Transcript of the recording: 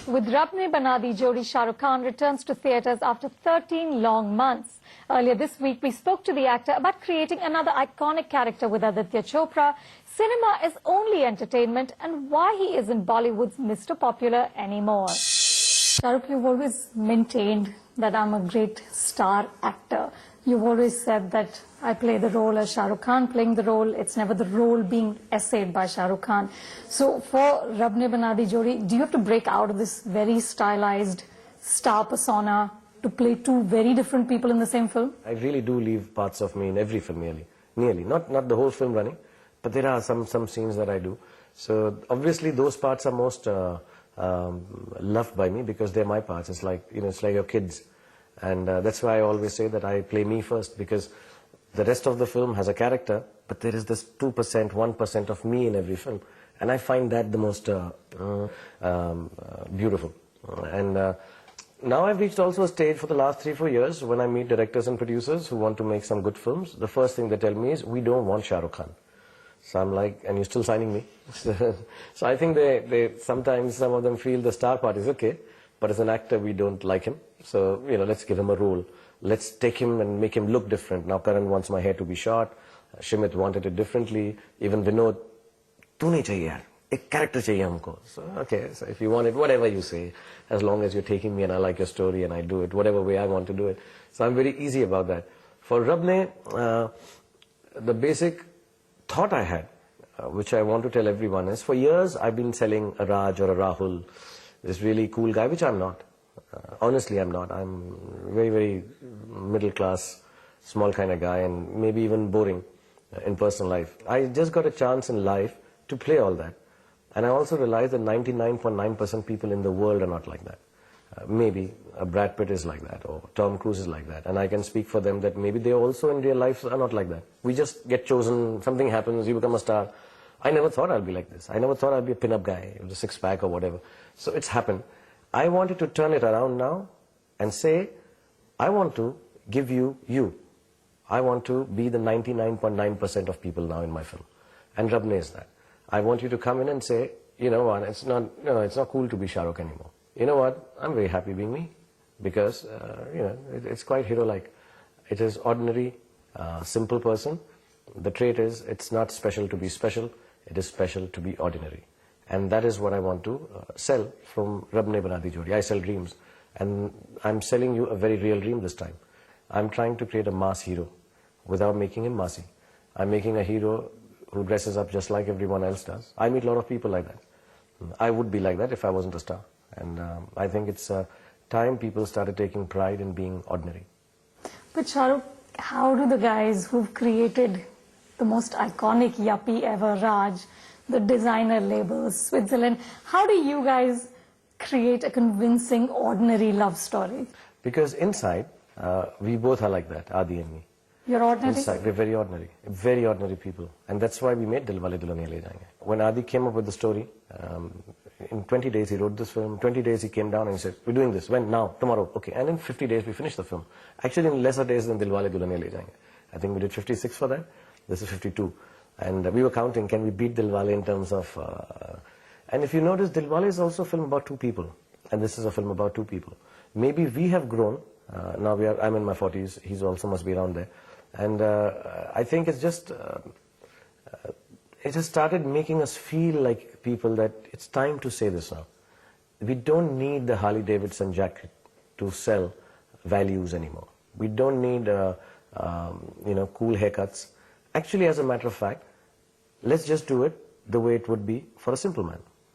With Rab Ne Bana Di Jodi, Shah Rukh Khan returns to theatres after 13 long months. Earlier this week, we spoke to the actor about creating another iconic character with Aditya Chopra. Cinema is only entertainment, and why he isn't Bollywood's Mr. Popular anymore. Shah Rukh, you've always maintained that I'm a great star actor. You've always said that I play the role as Shah Rukh Khan playing the role. It's never the role being essayed by Shah Rukh Khan. So for Rab Ne Bana Di Jodi, do you have to break out of this very stylized star persona to play two very different people in the same film? I really do leave parts of me in every film, nearly. Not the whole film running, but there are some scenes that I do. So obviously those parts are most loved by me because they're my parts. It's like, it's like your kids. And that's why I always say that I play me first, because the rest of the film has a character, but there is this 2%, 1% of me in every film. And I find that the most beautiful. And now I've reached also a stage for the last 3-4 years when I meet directors and producers who want to make some good films. The first thing they tell me is, we don't want Shah Rukh Khan. So I'm like, and you're still signing me? So I think they sometimes some of them feel the star part is okay, but as an actor we don't like him. So, let's give him a role. Let's take him and make him look different. Now Karan wants my hair to be short. Shimit wanted it differently. Even Vinod, tu nahi chahiye yaar. Ek character chahiye humko. So, okay, so if you want it, whatever you say, as long as you're taking me and I like your story and I do it, whatever way I want to do it. So I'm very easy about that. For Rab Ne, the basic thought I had, which I want to tell everyone is, for years I've been selling a Raj or a Rahul, this really cool guy, which I'm not. Honestly, I'm not. I'm very, very middle class, small kind of guy, and maybe even boring in personal life. I just got a chance in life to play all that. And I also realized that 99.9% people in the world are not like that. Maybe Brad Pitt is like that, or Tom Cruise is like that. And I can speak for them that maybe they also in real life are not like that. We just get chosen, something happens, you become a star. I never thought I'll be like this. I never thought I'll be a pin-up guy with a six-pack or whatever. So it's happened. I wanted to turn it around now and say, I want to give you you. I want to be the 99.9% of people now in my film. And Rab Ne is that. I want you to come in and say, you know what, it's not cool to be Shah Rukh anymore. You know what, I'm very happy being me. Because, it's quite hero-like. It is ordinary, simple person. The trait is, it's not special to be special. It is special to be ordinary. And that is what I want to sell from Rab Ne Bana Di Jodi. I sell dreams. And I'm selling you a very real dream this time. I'm trying to create a mass hero without making him massy. I'm making a hero who dresses up just like everyone else does. I meet a lot of people like that. I would be like that if I wasn't a star. And I think it's time people started taking pride in being ordinary. But Shah Rukh, how do the guys who've created the most iconic yuppie ever, Raj, the designer labels, Switzerland, how do you guys create a convincing, ordinary love story? Because inside, we both are like that, Adi and me. You're ordinary? Inside, we're very ordinary people. And that's why we made Dilwale Dulhaniya Le Jayenge. When Adi came up with the story, in 20 days he wrote this film. 20 days he came down and he said, we're doing this. When? Now? Tomorrow? Okay. And in 50 days we finished the film. Actually in lesser days than Dilwale Dulhaniya Le Jayenge. I think we did 56 for that. This is 52. And we were counting, can we beat Dilwale in terms of... and if you notice, Dilwale is also a film about two people. And this is a film about two people. Maybe we have grown. Now I'm in my 40s. He's also must be around there. And I think it's just... it has started making us feel like people that it's time to say this now. We don't need the Harley Davidson jacket to sell values anymore. We don't need, cool haircuts. Actually, as a matter of fact, let's just do it the way it would be for a simple man.